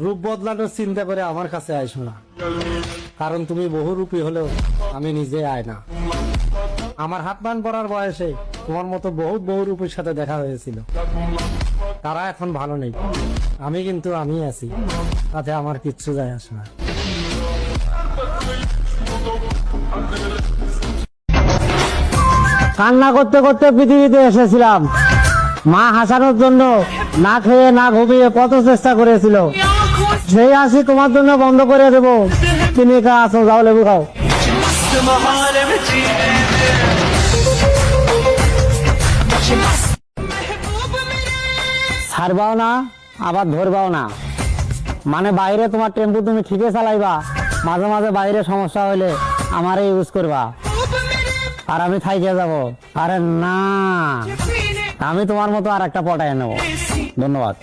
রূপ বদলানোর চিন্তা করে আমার কাছে আইসো না, কারণ তুমি বহুরূপী হলেও আমি নিজে আয়না। আমার হাত মান পড়ার বয়সে তোমার মতো বহুরূপীর সাথে দেখা হয়েছিল, তারা এখন ভালো নেই। আমি কিন্তু আমি আছি, তাতে আমার কিচ্ছু যায় আসে না। কান্না করতে করতে পৃথিবীতে এসেছিলাম, মা হাসানোর জন্য না খেয়ে না ঘুমিয়ে কত চেষ্টা করেছিল। সেই হাসি তোমার জন্য বন্ধ করে দেবো। তুমি একা আসো, যাও লেবু খাও। ছাড়বাও না আবার ধরবাও না, মানে বাইরে তোমার টেম্পু তুমি ঠিকই চালাইবা, মাঝে মাঝে বাইরে সমস্যা হলে আমারে ইউজ করবা আর আমি থাইকে যাব। আরে না, আমি তোমার মতো আর একটা পটায় নেবো। ধন্যবাদ।